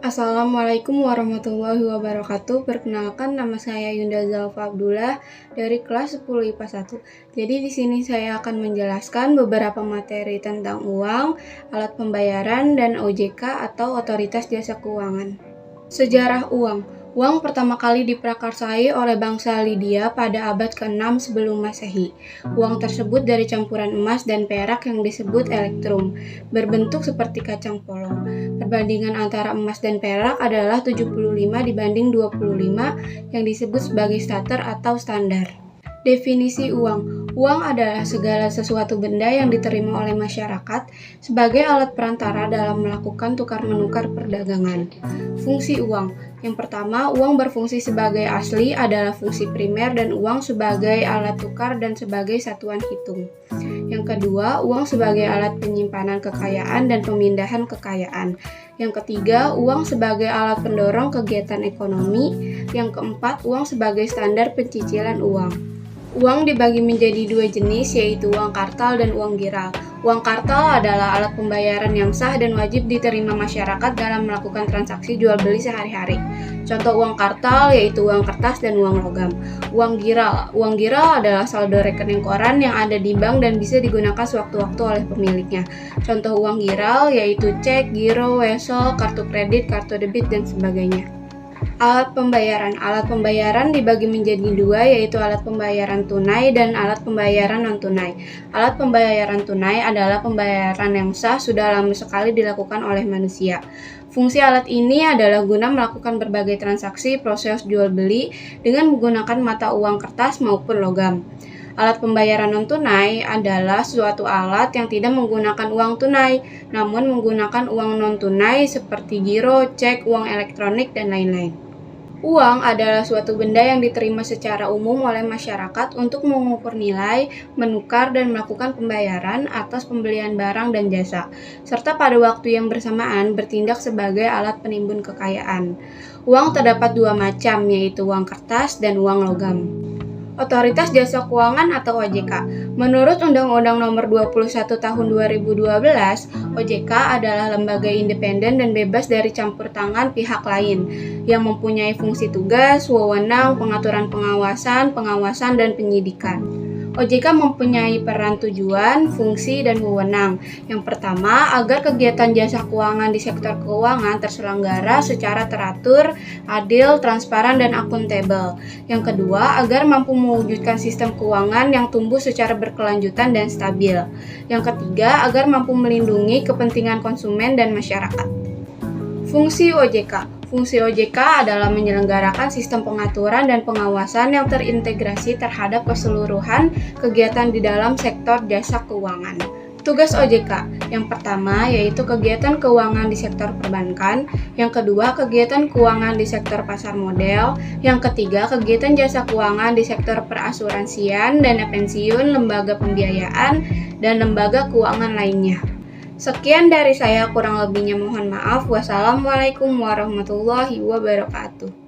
Assalamualaikum warahmatullahi wabarakatuh. Perkenalkan, nama saya Yunda Zalfa Abdullah dari kelas 10 IPA 1. Jadi di sini saya akan menjelaskan beberapa materi tentang uang, alat pembayaran, dan OJK atau Otoritas Jasa Keuangan. Sejarah uang. Uang pertama kali diprakarsai oleh bangsa Lydia pada abad ke-6 sebelum Masehi. Uang tersebut dari campuran emas dan perak yang disebut elektrum, berbentuk seperti kacang polong. Perbandingan antara emas dan perak adalah 75 dibanding 25 yang disebut sebagai stater atau standar. Definisi uang. Uang adalah segala sesuatu benda yang diterima oleh masyarakat sebagai alat perantara dalam melakukan tukar-menukar perdagangan. Fungsi uang. Yang pertama, uang berfungsi sebagai asli adalah fungsi primer dan uang sebagai alat tukar dan sebagai satuan hitung. Yang kedua, uang sebagai alat penyimpanan kekayaan dan pemindahan kekayaan. Yang ketiga, uang sebagai alat pendorong kegiatan ekonomi. Yang keempat, uang sebagai standar pencicilan uang. Uang dibagi menjadi dua jenis, yaitu uang kartal dan uang giral. Uang kartal adalah alat pembayaran yang sah dan wajib diterima masyarakat dalam melakukan transaksi jual beli sehari-hari. Contoh uang kartal yaitu uang kertas dan uang logam. Uang giral adalah saldo rekening koran yang ada di bank dan bisa digunakan sewaktu-waktu oleh pemiliknya. Contoh uang giral yaitu cek, giro, wesel, kartu kredit, kartu debit, dan sebagainya. Alat pembayaran dibagi menjadi dua, yaitu alat pembayaran tunai dan alat pembayaran non-tunai. Alat pembayaran tunai adalah pembayaran yang sah sudah lama sekali dilakukan oleh manusia. Fungsi alat ini adalah guna melakukan berbagai transaksi proses jual beli dengan menggunakan mata uang kertas maupun logam. Alat pembayaran non-tunai adalah suatu alat yang tidak menggunakan uang tunai, namun menggunakan uang non-tunai seperti giro, cek, uang elektronik, dan lain-lain. Uang adalah suatu benda yang diterima secara umum oleh masyarakat untuk mengukur nilai, menukar, dan melakukan pembayaran atas pembelian barang dan jasa, serta pada waktu yang bersamaan bertindak sebagai alat penimbun kekayaan. Uang terdapat dua macam, yaitu uang kertas dan uang logam. Otoritas Jasa Keuangan atau OJK. Menurut Undang-Undang Nomor 21 Tahun 2012, OJK adalah lembaga independen dan bebas dari campur tangan pihak lain yang mempunyai fungsi tugas, wewenang, pengaturan pengawasan, dan penyidikan. OJK mempunyai peran, tujuan, fungsi, dan wewenang. Yang pertama, agar kegiatan jasa keuangan di sektor keuangan terselenggara secara teratur, adil, transparan, dan akuntabel. Yang kedua, agar mampu mewujudkan sistem keuangan yang tumbuh secara berkelanjutan dan stabil. Yang ketiga, agar mampu melindungi kepentingan konsumen dan masyarakat. Fungsi OJK. Fungsi OJK adalah menyelenggarakan sistem pengaturan dan pengawasan yang terintegrasi terhadap keseluruhan kegiatan di dalam sektor jasa keuangan. Tugas OJK yang pertama yaitu kegiatan keuangan di sektor perbankan, yang kedua kegiatan keuangan di sektor pasar modal, yang ketiga kegiatan jasa keuangan di sektor perasuransian, dana pensiun, lembaga pembiayaan, dan lembaga keuangan lainnya. Sekian dari saya, kurang lebihnya mohon maaf. Wassalamualaikum warahmatullahi wabarakatuh.